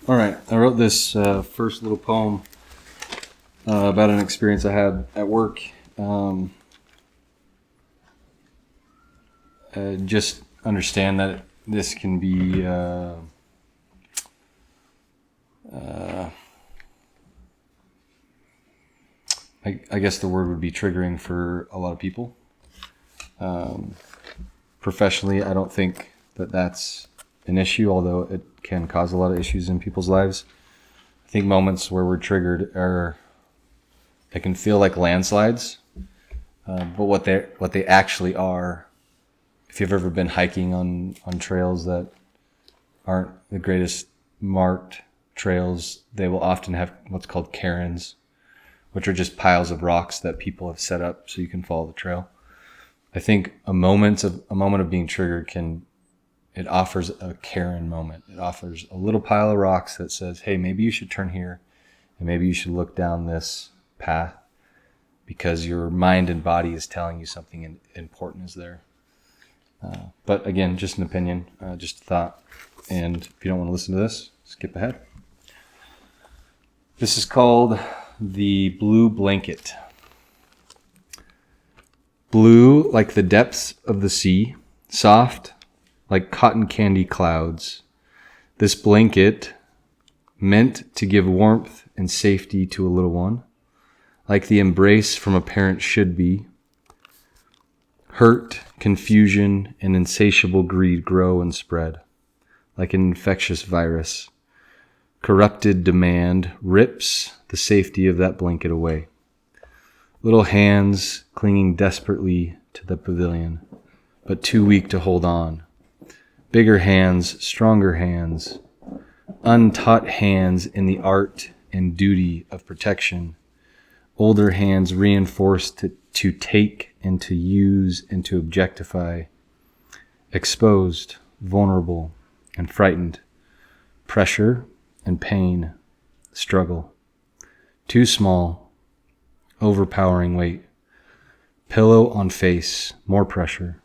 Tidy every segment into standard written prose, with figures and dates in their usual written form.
All right, I wrote this first little poem about an experience I had at work. Just understand that this can be I guess the word would be triggering for a lot of people. Professionally, I don't think that that's an issue, although it can cause a lot of issues in people's lives. I think moments where we're triggered they can feel like landslides, but what they actually are. If you've ever been hiking on trails that aren't the greatest marked trails, they will often have what's called cairns, which are just piles of rocks that people have set up so you can follow the trail. I think a moment of being triggered it offers a cairn moment. It offers a little pile of rocks that says, hey, maybe you should turn here and maybe you should look down this path because your mind and body is telling you something important is there. But again, just an opinion, just a thought. And if you don't want to listen to this, skip ahead. This is called The Blue Blanket. Blue like the depths of the sea, soft like cotton candy clouds. This blanket meant to give warmth and safety to a little one, like the embrace from a parent should be. Hurt, confusion, and insatiable greed grow and spread, like an infectious virus. Corrupted demand rips the safety of that blanket away. Little hands clinging desperately to the pavilion, but too weak to hold on. Bigger hands, stronger hands, untaught hands in the art and duty of protection. Older hands reinforced to take and to use and to objectify. Exposed, vulnerable, and frightened. Pressure and pain, struggle. Too small, overpowering weight. Pillow on face, more pressure.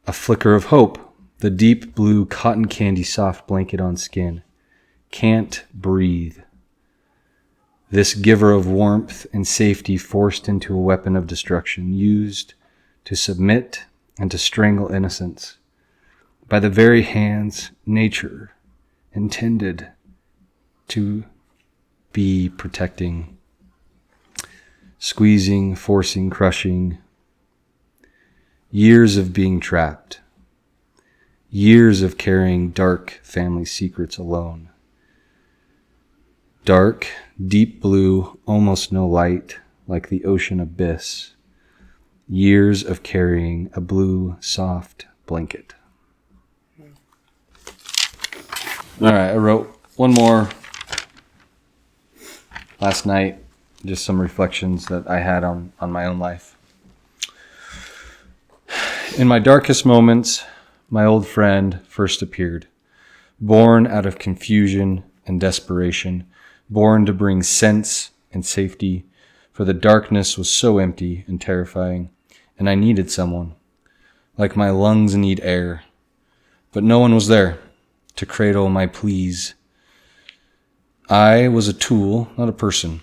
A flicker of hope, the deep blue cotton candy soft blanket on skin. Can't breathe. This giver of warmth and safety forced into a weapon of destruction, used to submit and to strangle innocence. By the very hands nature intended to be protecting. Squeezing, forcing, crushing. Years of being trapped. Years of carrying dark family secrets alone. Dark, deep blue, almost no light, like the ocean abyss. Years of carrying a blue, soft blanket. All right, I wrote one more last night, just some reflections that I had on my own life. In my darkest moments, my old friend first appeared, born out of confusion and desperation, born to bring sense and safety, for the darkness was so empty and terrifying, and I needed someone, like my lungs need air, but no one was there to cradle my pleas. I was a tool, not a person,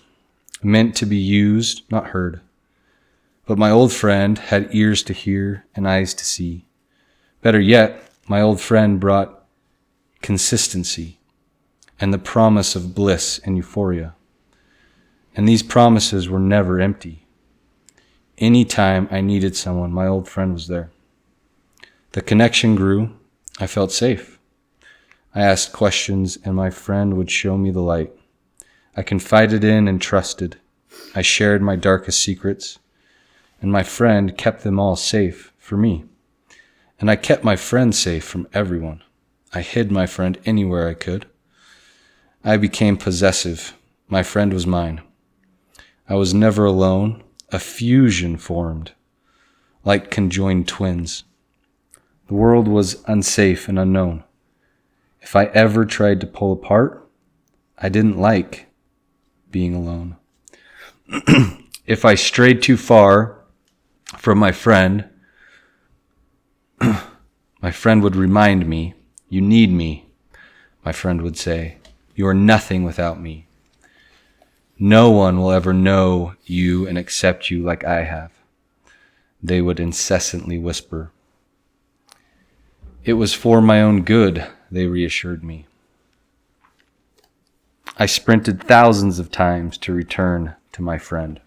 meant to be used, not heard. But my old friend had ears to hear and eyes to see. Better yet, my old friend brought consistency and the promise of bliss and euphoria. And these promises were never empty. Any time I needed someone, my old friend was there. The connection grew. I felt safe. I asked questions and my friend would show me the light. I confided in and trusted. I shared my darkest secrets, and my friend kept them all safe for me. And I kept my friend safe from everyone. I hid my friend anywhere I could. I became possessive. My friend was mine. I was never alone. A fusion formed, like conjoined twins. The world was unsafe and unknown. If I ever tried to pull apart, I didn't like being alone. If I strayed too far from my friend would remind me, you need me. my friend would say. You are nothing without me. No one will ever know you and accept you like I have, they would incessantly whisper. It was for my own good, they reassured me. I sprinted thousands of times to return to my friend.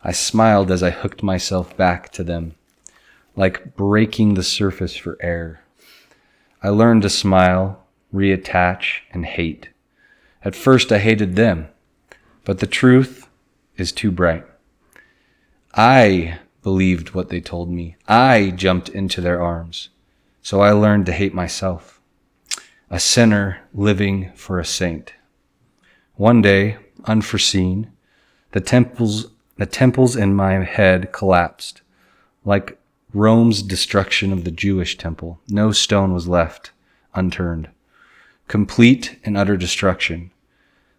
I smiled as I hooked myself back to them, like breaking the surface for air. I learned to smile, reattach, and hate. At first I hated them, but the truth is too bright. I believed what they told me. I jumped into their arms. So I learned to hate myself, a sinner living for a saint. One day, unforeseen, the temples in my head collapsed. Like Rome's destruction of the Jewish temple, no stone was left unturned. Complete and utter destruction.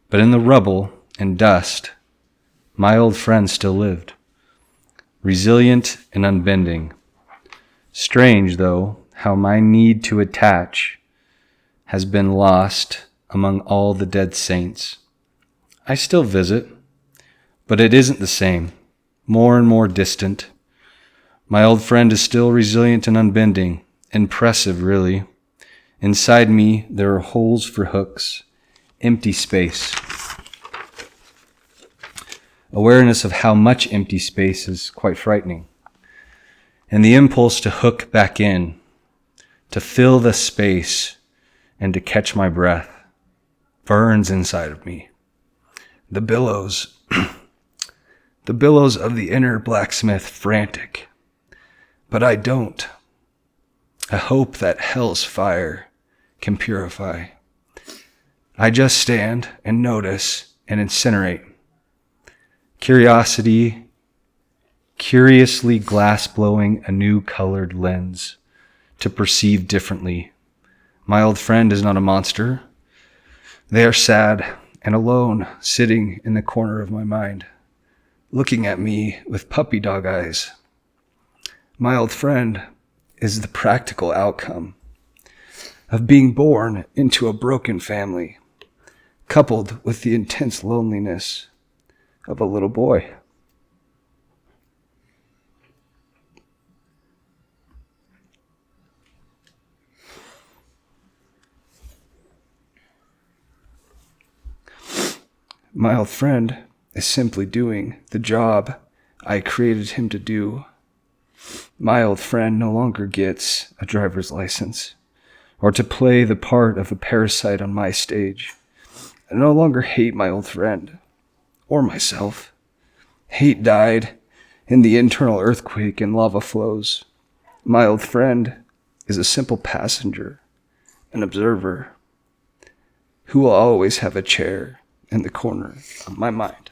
But in the rubble and dust, my old friend still lived, resilient and unbending. Strange, though, how my need to attach has been lost among all the dead saints. I still visit, but it isn't the same, more and more distant. My old friend is still resilient and unbending, impressive, really. Inside me, there are holes for hooks, empty space. Awareness of how much empty space is quite frightening. And the impulse to hook back in, to fill the space, and to catch my breath burns inside of me. The billows of the inner blacksmith frantic. But I don't. I hope that hell's fire can purify. I just stand and notice and incinerate. Curiosity, curiously glass-blowing a new colored lens to perceive differently. My old friend is not a monster. They are sad and alone, sitting in the corner of my mind, looking at me with puppy dog eyes. My old friend is the practical outcome of being born into a broken family, coupled with the intense loneliness of a little boy. My old friend is simply doing the job I created him to do. My old friend no longer gets a driver's license or to play the part of a parasite on my stage. I no longer hate my old friend or myself. Hate died in the internal earthquake and lava flows. My old friend is a simple passenger, an observer, who will always have a chair in the corner of my mind.